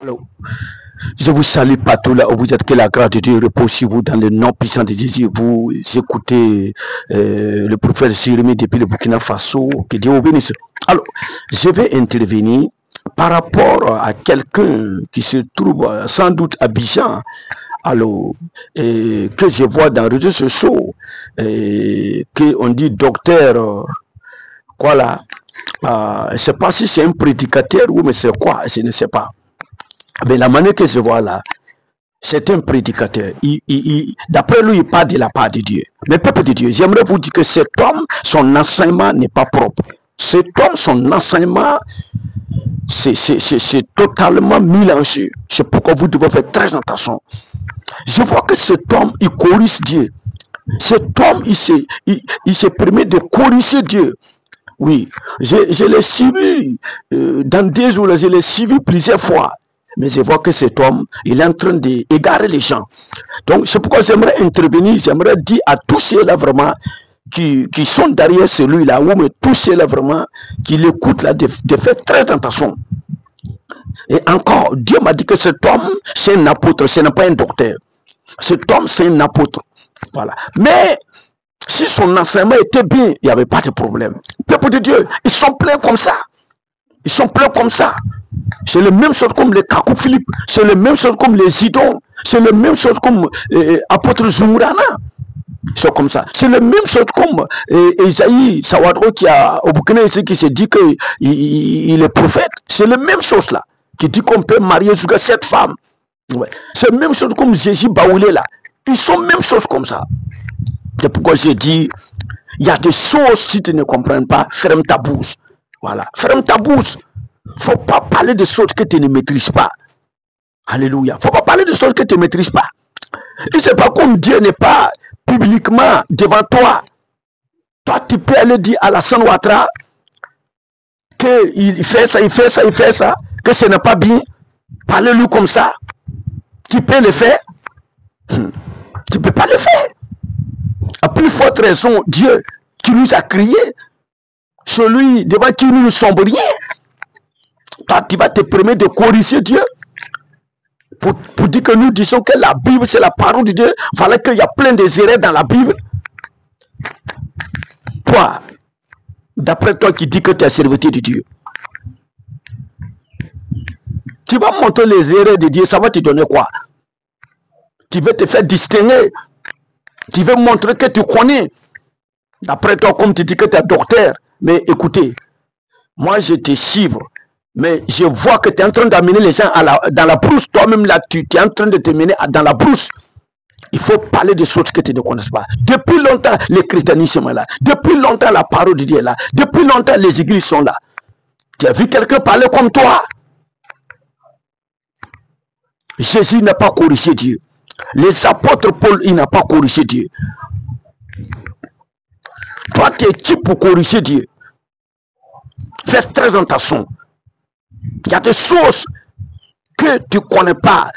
Alors, je vous salue partout là où vous êtes, que la grâce de Dieu repose sur vous dans le nom puissant de Jésus. Vous écoutez le prophète Jérémie depuis le Burkina Faso. Que Dieu vous bénisse. Alors, je vais intervenir par rapport à quelqu'un qui se trouve sans doute à Abidjan. Alors, que je vois dans les réseaux sociaux, qu'on dit docteur, quoi là, je ne sais pas si c'est un prédicateur ou mais c'est quoi, je ne sais pas. Mais la manière que je vois là, c'est un prédicateur. D'après lui, il parle de la part de Dieu. Mais peuple de Dieu, j'aimerais vous dire que cet homme, son enseignement n'est pas propre. Cet homme, son enseignement, c'est totalement mélangé. C'est pourquoi vous devez faire très attention. Je vois que cet homme, il corrige Dieu. Cet homme, il se permet de corriger Dieu. Oui, je l'ai suivi dans des jours, je l'ai suivi plusieurs fois. Mais je vois que cet homme, il est en train d'égarer les gens. Donc, c'est pourquoi j'aimerais intervenir, j'aimerais dire à tous ceux-là vraiment qui sont derrière celui-là, ou mais tous ceux-là vraiment qui l'écoutent là, de faire très attention. Et encore, Dieu m'a dit que cet homme, c'est un apôtre, ce n'est pas un docteur. Cet homme, c'est un apôtre. Voilà. Mais, si son enseignement était bien, il n'y avait pas de problème. Peuple de Dieu, ils sont pleins comme ça. Ils sont pleins comme ça. C'est la même chose comme les Kakou Philippe, c'est la même chose comme les Zidon, c'est la même chose comme apôtre Zumurana. Ils sont comme ça. C'est la même chose comme Isaïe Sawadro qui a au Burkina qui se dit qu'il est prophète. C'est la même chose là. Qui dit qu'on peut marier jusqu'à 7 femmes. Ouais. C'est la même chose comme Jésus Baoulé là. Ils sont même chose comme ça. C'est pourquoi j'ai dit, il y a des choses, si tu ne comprends pas, ferme ta bouche. Voilà. Ferme ta bouche. Il ne faut pas parler de choses que tu ne maîtrises pas. Alléluia. Il ne faut pas parler de choses que tu ne maîtrises pas. Et c'est pas comme Dieu n'est pas publiquement devant toi. Toi, tu peux aller dire à la Ouattara qu'il fait ça, il fait ça, il fait ça, que ce n'est pas bien. Parlez-lui comme ça. Tu peux le faire. Tu ne peux pas le faire. À plus forte raison, Dieu qui nous a crié, celui devant qui nous ne sommes rien. Toi, tu vas te permettre de corriger Dieu pour dire que nous disons que la Bible, c'est la parole de Dieu. Voilà qu'il y a plein de erreurs dans la Bible. Toi, d'après toi qui dis que tu es serviteur de Dieu, tu vas montrer les erreurs de Dieu, ça va te donner quoi? Tu veux te faire distinguer. Tu veux montrer que tu connais. D'après toi, comme tu dis que tu es docteur. Mais écoutez, moi je te suivre. Mais je vois que tu es en train d'amener les gens dans la brousse. Toi-même là, tu es en train de te mener dans la brousse. Il faut parler de choses que tu ne connais pas. Depuis longtemps, le christianisme est là. Depuis longtemps, la parole de Dieu est là. Depuis longtemps, les églises sont là. Tu as vu quelqu'un parler comme toi? Jésus n'a pas corrigé Dieu. Les apôtres Paul, il n'a pas corrigé Dieu. Toi, tu es qui pour corriger Dieu? Fais très attention. Il y a des choses que tu ne connais pas.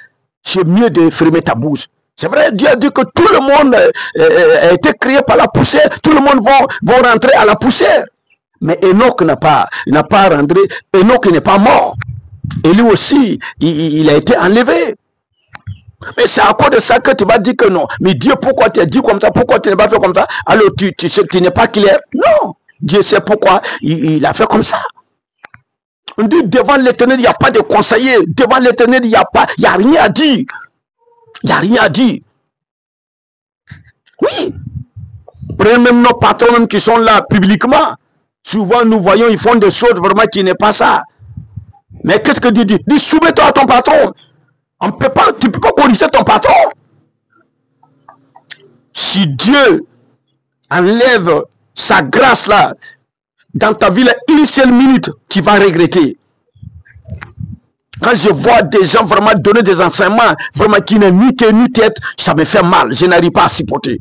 C'est mieux de fermer ta bouche. C'est vrai, Dieu a dit que tout le monde a été créé par la poussière. Tout le monde va rentrer à la poussière. Mais Enoch n'a pas rentré. Enoch n'est pas mort. Et lui aussi, il a été enlevé. Mais c'est à cause de ça que tu vas dire que non. Mais Dieu, pourquoi tu as dit comme ça? Pourquoi tu n'as pas fait comme ça? Alors tu n'es pas clair. Non. Dieu sait pourquoi il a fait comme ça. On dit devant l'Éternel, il n'y a pas de conseiller. Devant l'Éternel, il n'y a rien à dire. Il n'y a rien à dire. Oui. Prenez même nos patrons même qui sont là publiquement. Souvent, nous voyons, ils font des choses vraiment qui n'est pas ça. Mais qu'est-ce que Dieu dit? Dis, soumets-toi à ton patron. Tu ne peux pas corriger ton patron. Si Dieu enlève sa grâce là, dans ta vie, là, une seule minute, tu vas regretter. Quand je vois des gens vraiment donner des enseignements, vraiment qui n'ont ni queue ni tête, ça me fait mal. Je n'arrive pas à supporter.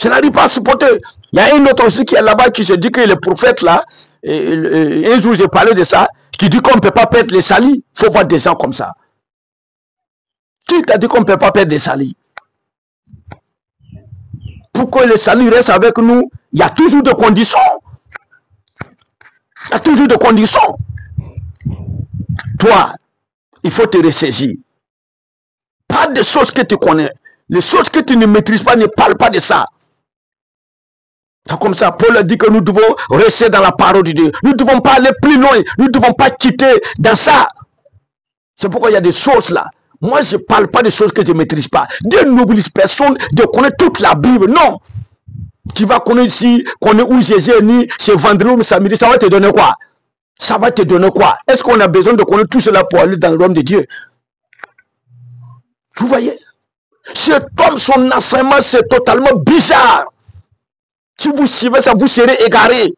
Je n'arrive pas à supporter. Il y a un autre aussi qui est là-bas qui se dit que le prophète là, un jour j'ai parlé de ça, qui dit qu'on ne peut pas perdre les salis. Il faut voir des gens comme ça. Qui t'a dit qu'on ne peut pas perdre les salis? Pour que les salis restent avec nous, il y a toujours des conditions. Il y a toujours des conditions. Toi, il faut te ressaisir. Pas des choses que tu connais. Les choses que tu ne maîtrises pas, ne parle pas de ça. C'est comme ça, Paul a dit que nous devons rester dans la parole de Dieu. Nous ne devons pas aller plus loin. Nous ne devons pas quitter dans ça. C'est pourquoi il y a des choses là. Moi, je ne parle pas de choses que je ne maîtrise pas. Dieu n'oblige personne de connaître toute la Bible. Non. Tu vas connaître ici, connaître où Jésus est né, c'est vendredi ou samedi. Ça va te donner quoi? Ça va te donner quoi? Est-ce qu'on a besoin de connaître tout cela pour aller dans le royaume de Dieu? Vous voyez? Cet homme, son enseignement, c'est totalement bizarre. Si vous suivez ça, vous serez égaré.